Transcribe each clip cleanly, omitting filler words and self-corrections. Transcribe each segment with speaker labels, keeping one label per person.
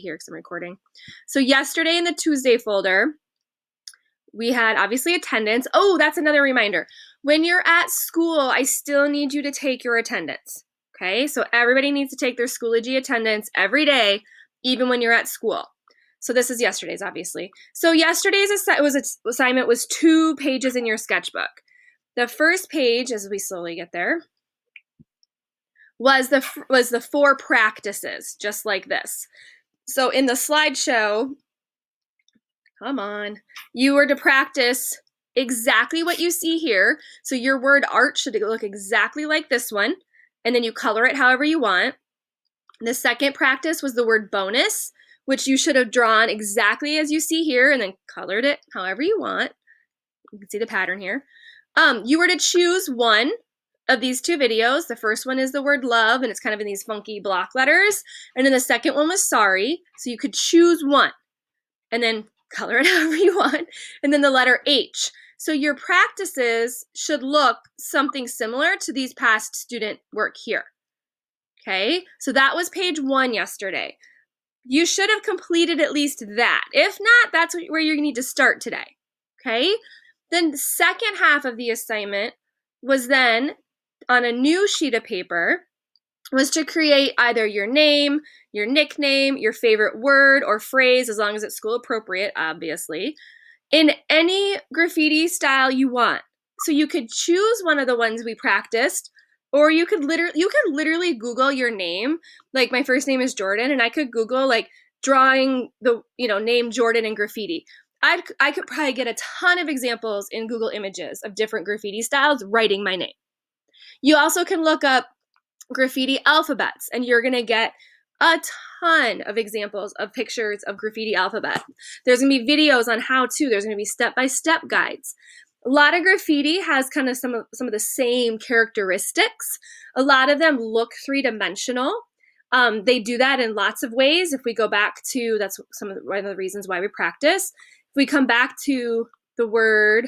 Speaker 1: here because I'm recording. So yesterday in the Tuesday folder, we had obviously attendance. Oh, that's another reminder. When you're at school, I still need you to take your attendance. Okay, so everybody needs to take their Schoology attendance every day, even when you're at school. So this is yesterday's, obviously. So yesterday's assignment was 2 pages in your sketchbook. The first page, as we slowly get there, was the 4 practices, just like this. So in the slideshow, come on, you were to practice exactly what you see here. So your word art should look exactly like this one, and then you color it however you want. The second practice was the word bonus, which you should have drawn exactly as you see here and then colored it however you want. You can see the pattern here. You were to choose one of these 2 videos. The first one is the word love, and it's kind of in these funky block letters. And then the second one was sorry. So you could choose one and then color it however you want. And then the letter H. So your practices should look something similar to these past student work here. Okay, so that was page 1 yesterday. You should have completed at least that. If not, that's where you need to start today. Okay, then the second half of the assignment was then on a new sheet of paper was to create either your name, your nickname, your favorite word or phrase, as long as it's school appropriate, obviously, in any graffiti style you want. So you could choose one of the ones we practiced, or you could literally Google your name. Like my first name is Jordan, and I could Google like drawing the name Jordan in graffiti. I could probably get a ton of examples in Google Images of different graffiti styles writing my name. You also can look up graffiti alphabets, and you're gonna get a ton of examples of pictures of graffiti alphabet. There's gonna be videos on how to. There's gonna be step-by-step guides. A lot of graffiti has kind of some of the same characteristics. A lot of them look 3-dimensional. They do that in lots of ways. If we go back to, that's one of the reasons why we practice. If we come back to the word,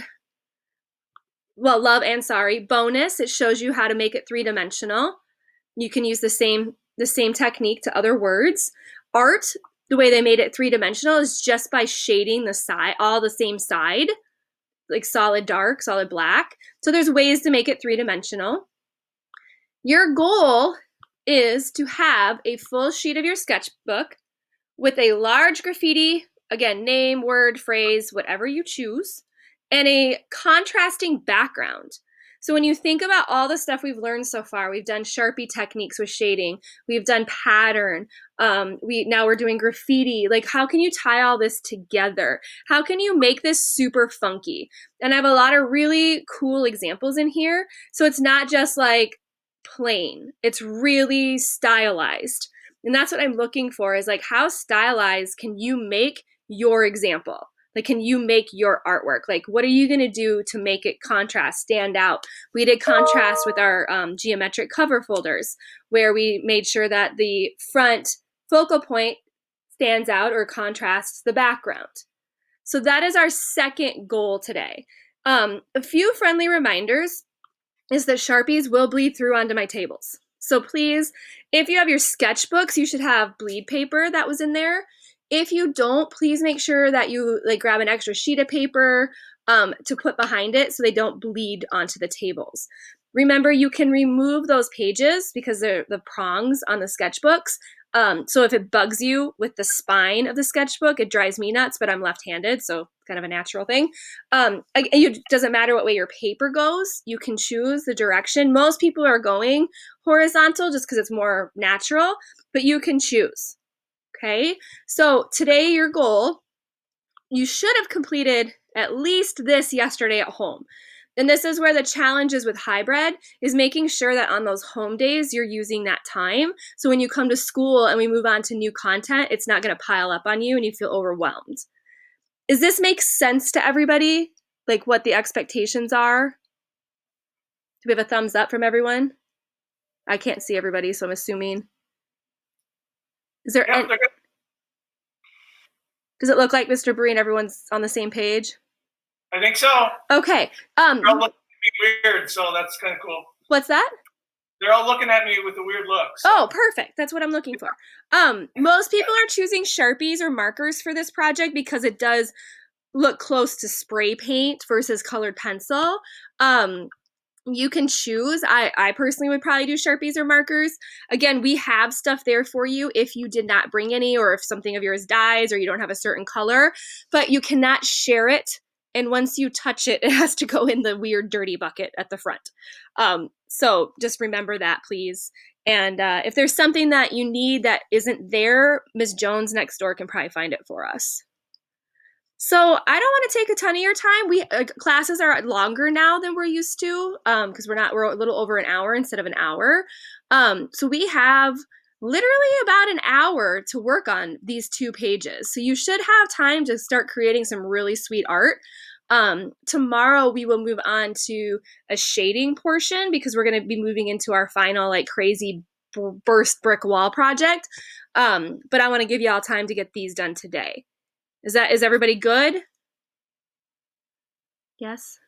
Speaker 1: well, love and sorry, bonus, it shows you how to make it 3-dimensional. You can use the same technique to other words. Art, the way they made it 3-dimensional is just by shading the side, all the same side, like solid dark, solid black. So there's ways to make it 3-dimensional. Your goal is to have a full sheet of your sketchbook with a large graffiti, again, name, word, phrase, whatever you choose, and a contrasting background. So when you think about all the stuff we've learned so far, we've done Sharpie techniques with shading, we've done pattern, now we're doing graffiti. Like, how can you tie all this together? How can you make this super funky? And I have a lot of really cool examples in here. So it's not just like plain, it's really stylized. And that's what I'm looking for, is like, how stylized can you make your example? Like, can you make your artwork? Like, what are you going to do to make it contrast, stand out? We did contrast with our geometric cover folders, where we made sure that the front focal point stands out or contrasts the background. So that is our second goal today. A few friendly reminders is that Sharpies will bleed through onto my tables. So please, if you have your sketchbooks, you should have bleed paper that was in there. If you don't, please make sure that you grab an extra sheet of paper to put behind it so they don't bleed onto the tables. Remember, you can remove those pages because they're the prongs on the sketchbooks. So if it bugs you with the spine of the sketchbook, it drives me nuts, but I'm left-handed, so kind of a natural thing. It doesn't matter what way your paper goes. You can choose the direction. Most people are going horizontal just because it's more natural, but you can choose. Okay, so today your goal, you should have completed at least this yesterday at home. And this is where the challenge is with hybrid, is making sure that on those home days you're using that time. So when you come to school and we move on to new content, it's not going to pile up on you and you feel overwhelmed. Does this make sense to everybody? Like what the expectations are? Do we have a thumbs up from everyone? I can't see everybody, so I'm assuming. Is there any, does it look like Mr. Breen, everyone's on the same page?
Speaker 2: I think so.
Speaker 1: Okay.
Speaker 2: It looks weird, so that's kind of cool.
Speaker 1: What's that?
Speaker 2: They're all looking at me with a weird look. So.
Speaker 1: Oh, perfect. That's what I'm looking for. Most people are choosing Sharpies or markers for this project because it does look close to spray paint versus colored pencil. You can choose. I personally would probably do Sharpies or markers. Again, we have stuff there for you if you did not bring any, or if something of yours dies, or you don't have a certain color, but you cannot share it. And once you touch it, it has to go in the weird dirty bucket at the front. So just remember that, please. And if there's something that you need that isn't there, Ms. Jones next door can probably find it for us. So I don't want to take a ton of your time. We classes are longer now than we're used to because we're a little over an hour instead of an hour. So we have literally about an hour to work on these 2 pages. So you should have time to start creating some really sweet art. Tomorrow we will move on to a shading portion because we're going to be moving into our final like crazy burst brick wall project. But I want to give you all time to get these done today. Is everybody good? Yes.